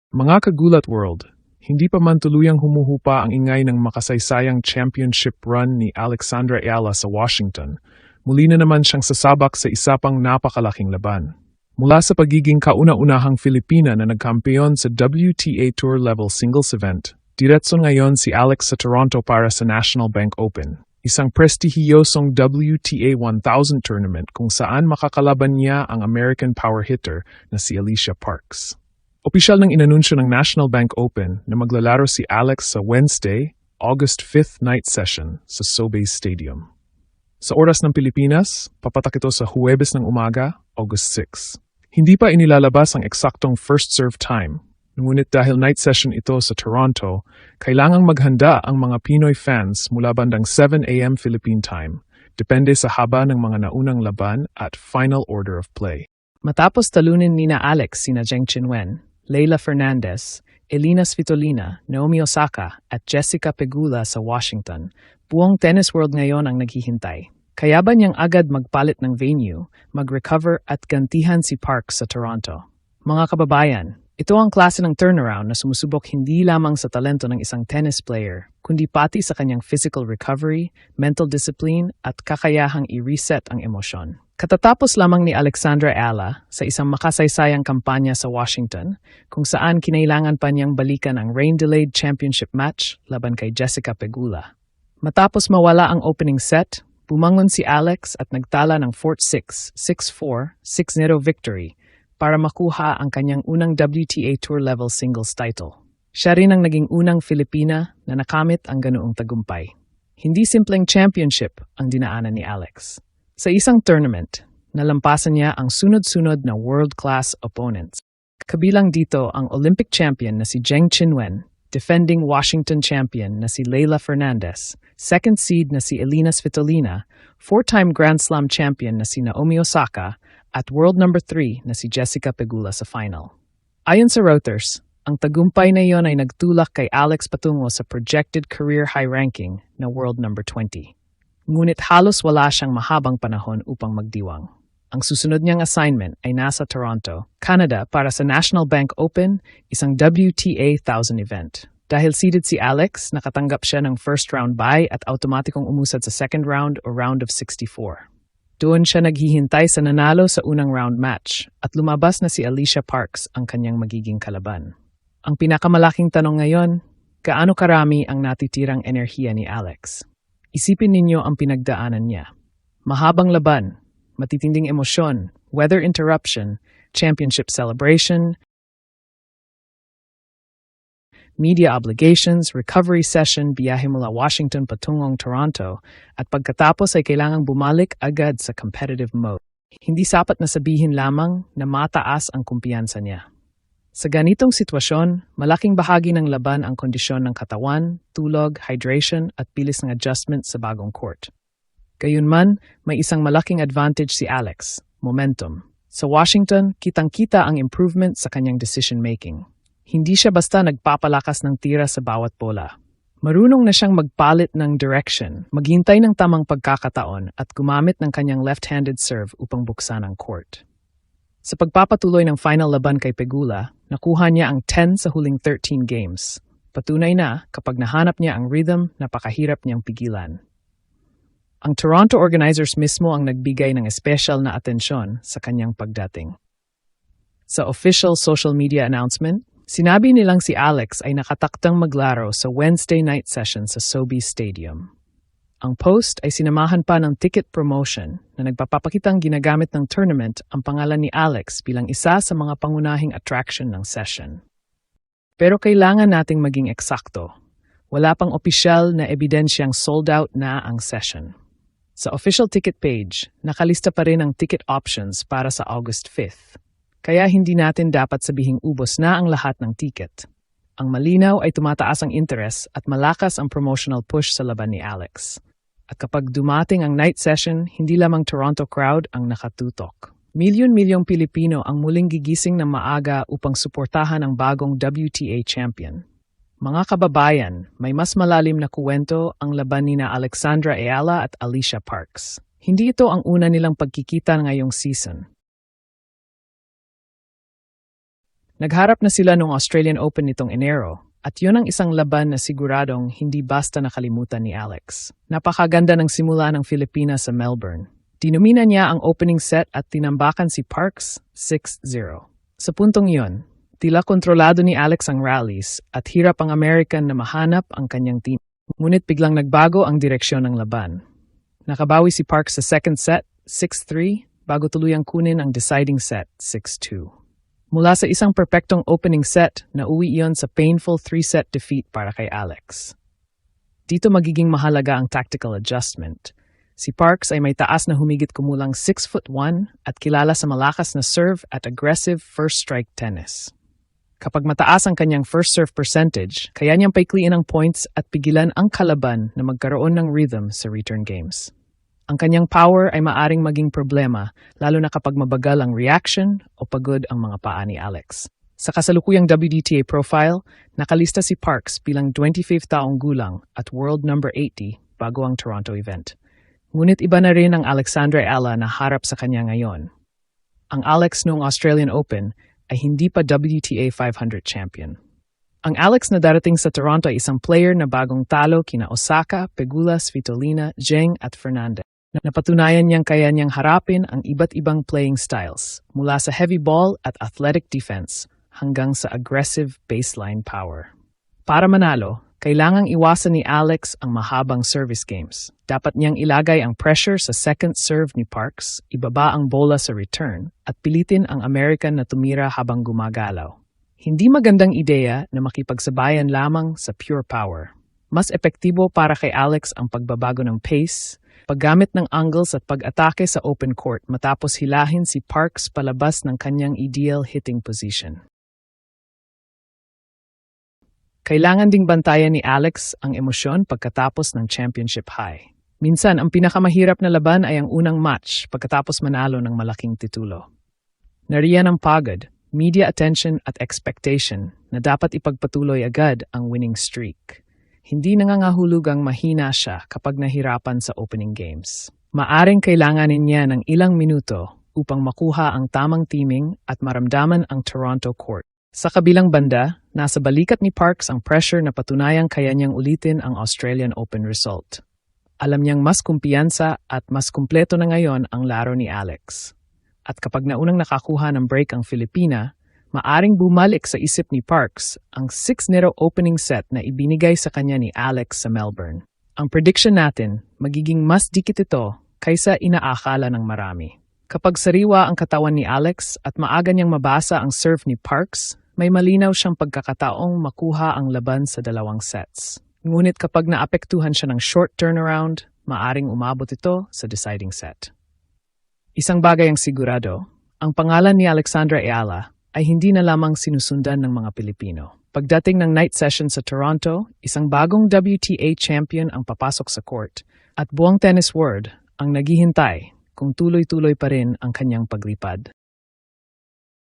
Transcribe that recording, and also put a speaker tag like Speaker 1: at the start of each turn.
Speaker 1: Mga kagulat world, hindi pa man tuluyang humuhupa ang ingay ng makasaysayang championship run ni Alexandra Ayala sa Washington. Muli na naman siyang sasabak sa isa pang napakalaking laban. Mula sa pagiging kauna-unahang Filipina na nagkampeon sa WTA Tour Level Singles Event, diretso ngayon si Alex sa Toronto para sa National Bank Open, isang prestihiyosong WTA 1000 tournament kung saan makakalaban niya ang American power hitter na si Alicia Parks. Opisyal ng inanunsyo ng National Bank Open na maglalaro si Alex sa Wednesday, August 5th night session sa SoBay Stadium. Sa oras ng Pilipinas, papatak ito sa Huwebes ng umaga, August 6. Hindi pa inilalabas ang eksaktong first serve time, ngunit dahil night session ito sa Toronto, kailangang maghanda ang mga Pinoy fans mula bandang 7 a.m. Philippine time, depende sa haba ng mga naunang laban at final order of play.
Speaker 2: Matapos talunin nina Alex sina Zheng Qinwen, Leylah Fernandez, Elina Svitolina, Naomi Osaka at Jessica Pegula sa Washington, buong tennis world ngayon ang naghihintay. Kaya ba niyang agad magpalit ng venue, mag-recover at gantihan si Parks sa Toronto? Mga kababayan, ito ang klase ng turnaround na sumusubok hindi lamang sa talento ng isang tennis player, kundi pati sa kanyang physical recovery, mental discipline at kakayahang i-reset ang emosyon. Katatapos lamang ni Alexandra Ayala sa isang makasaysayang kampanya sa Washington, kung saan kinailangan pa niyang balikan ang rain-delayed championship match laban kay Jessica Pegula. Matapos mawala ang opening set, bumangon si Alex at nagtala ng 4-6, 6-4, 6-0 victory para makuha ang kanyang unang WTA Tour Level Singles title. Siya rin ang naging unang Filipina na nakamit ang ganoong tagumpay. Hindi simpleng championship ang dinaanan ni Alex. Sa isang tournament, nalampasan niya ang sunod-sunod na world-class opponents. Kabilang dito ang Olympic champion na si Zheng Qinwen, defending Washington champion na si Leylah Fernandez, second seed na si Elina Svitolina, four-time Grand Slam champion na si Naomi Osaka, at world number 3 na si Jessica Pegula sa final. Ayon sa Reuters, ang tagumpay na iyon ay nagtulak kay Alex patungo sa projected career high ranking na world number 20. Ngunit halos wala siyang mahabang panahon upang magdiwang. Ang susunod niyang assignment ay nasa Toronto, Canada para sa National Bank Open, isang WTA 1000 event. Dahil seeded si Alex, nakatanggap siya ng first round bye at automatikong umusad sa second round o round of 64. Doon siya naghihintay sa nanalo sa unang round match at lumabas na si Alicia Parks ang kanyang magiging kalaban. Ang pinakamalaking tanong ngayon, gaano karami ang natitirang enerhiya ni Alex? Isipin ninyo ang pinagdaanan niya. Mahabang laban, matitinding emosyon, weather interruption, championship celebration, media obligations, recovery session, biyahe mula Washington patungong Toronto, at pagkatapos ay kailangang bumalik agad sa competitive mode. Hindi sapat na sabihin lamang na mataas ang kumpiyansa niya. Sa ganitong sitwasyon, malaking bahagi ng laban ang kondisyon ng katawan, tulog, hydration at bilis ng adjustment sa bagong court. Gayunman, may isang malaking advantage si Alex, momentum. Sa Washington, kitang-kita ang improvement sa kanyang decision-making. Hindi siya basta nagpapalakas ng tira sa bawat bola. Marunong na siyang magpalit ng direction, maghintay ng tamang pagkakataon at gumamit ng kanyang left-handed serve upang buksan ang court. Sa pagpapatuloy ng final laban kay Pegula, nakuha niya ang 10 sa huling 13 games. Patunay na kapag nahanap niya ang rhythm, napakahirap niyang pigilan. Ang Toronto organizers mismo ang nagbigay ng espesyal na atensyon sa kanyang pagdating. Sa official social media announcement, sinabi nilang si Alex ay nakataktang maglaro sa Wednesday night session sa SoBay Stadium. Ang post ay sinamahan pa ng ticket promotion na nagpapakitang ginagamit ng tournament ang pangalan ni Alex bilang isa sa mga pangunahing attraction ng session. Pero kailangan nating maging eksakto. Wala pang opisyal na ebidensyang sold out na ang session. Sa official ticket page, nakalista pa rin ang ticket options para sa August 5th. Kaya hindi natin dapat sabihing ubos na ang lahat ng ticket. Ang malinaw ay tumataas ang interest at malakas ang promotional push sa laban ni Alex. At kapag dumating ang night session, hindi lamang Toronto crowd ang nakatutok. Milyon-milyong Pilipino ang muling gigising ng maaga upang suportahan ang bagong WTA champion. Mga kababayan, may mas malalim na kuwento ang laban nina Alexandra Ayala at Alicia Parks. Hindi ito ang una nilang pagkikita ngayong season. Nagharap na sila noong Australian Open nitong Enero at yun ang isang laban na siguradong hindi basta nakalimutan ni Alex. Napakaganda ng simula ng Pilipinas sa Melbourne. Dinumina niya ang opening set at tinambakan si Parks 6-0. Sa puntong yun, tila kontrolado ni Alex ang rallies at hirap ang American na mahanap ang kanyang team. Ngunit biglang nagbago ang direksyon ng laban. Nakabawi si Parks sa second set, 6-3, bago tuluyang kunin ang deciding set, 6-2. Mula sa isang perpektong opening set, nauwi iyon sa painful 3-set defeat para kay Alex. Dito magiging mahalaga ang tactical adjustment. Si Parks ay may taas na humigit kumulang 6'1" at kilala sa malakas na serve at aggressive first strike tennis. Kapag mataas ang kanyang first serve percentage, kaya niyang paikliin ang points at pigilan ang kalaban na magkaroon ng rhythm sa return games. Ang kanyang power ay maaring maging problema, lalo na kapag mabagal ang reaction o pagod ang mga paa ni Alex. Sa kasalukuyang WDTA profile, nakalista si Parks bilang 25th taong gulang at world number 80 bago ang Toronto event. Ngunit iba na rin ang Alexandra Ayala na harap sa kanya ngayon. Ang Alex noong Australian Open ay hindi pa WTA 500 champion. Ang Alex na darating sa Toronto ay isang player na bagong talo kina Osaka, Pegula, Svitolina, Zheng at Fernandez. Napatunayan niyang kaya niyang harapin ang iba't ibang playing styles, mula sa heavy ball at athletic defense hanggang sa aggressive baseline power. Para manalo, kailangang iwasan ni Alex ang mahabang service games. Dapat niyang ilagay ang pressure sa second serve ni Parks, ibaba ang bola sa return, at pilitin ang American na tumira habang gumagalaw. Hindi magandang ideya na makipagsabayan lamang sa pure power. Mas epektibo para kay Alex ang pagbabago ng pace, paggamit ng angles at pag-atake sa open court matapos hilahin si Parks palabas ng kanyang ideal hitting position. Kailangan ding bantayan ni Alex ang emosyon pagkatapos ng championship high. Minsan, ang pinakamahirap na laban ay ang unang match pagkatapos manalo ng malaking titulo. Nariyan ang pagod, media attention at expectation na dapat ipagpatuloy agad ang winning streak. Hindi nangangahulugang mahina siya kapag nahirapan sa opening games. Maaring kailanganin niya ng ilang minuto upang makuha ang tamang timing at maramdaman ang Toronto court. Sa kabilang banda, nasa balikat ni Parks ang pressure na patunayang kaya niyang ulitin ang Australian Open result. Alam niyang mas kumpiyansa at mas kumpleto na ngayon ang laro ni Alex. At kapag naunang nakakuha ng break ang Filipina, maaring bumalik sa isip ni Parks ang 6-0 opening set na ibinigay sa kanya ni Alex sa Melbourne. Ang prediction natin, magiging mas dikit ito kaysa inaakala ng marami. Kapag sariwa ang katawan ni Alex at maaga niyang mabasa ang serve ni Parks, may malinaw siyang pagkakataong makuha ang laban sa dalawang sets. Ngunit kapag naapektuhan siya ng short turnaround, maaring umabot ito sa deciding set. Isang bagay ang sigurado, ang pangalan ni Alexandra Ayala ay hindi na lamang sinusundan ng mga Pilipino. Pagdating ng night session sa Toronto, isang bagong WTA champion ang papasok sa court at buong tennis world ang naghihintay kung tuloy-tuloy pa rin ang kanyang paglipad.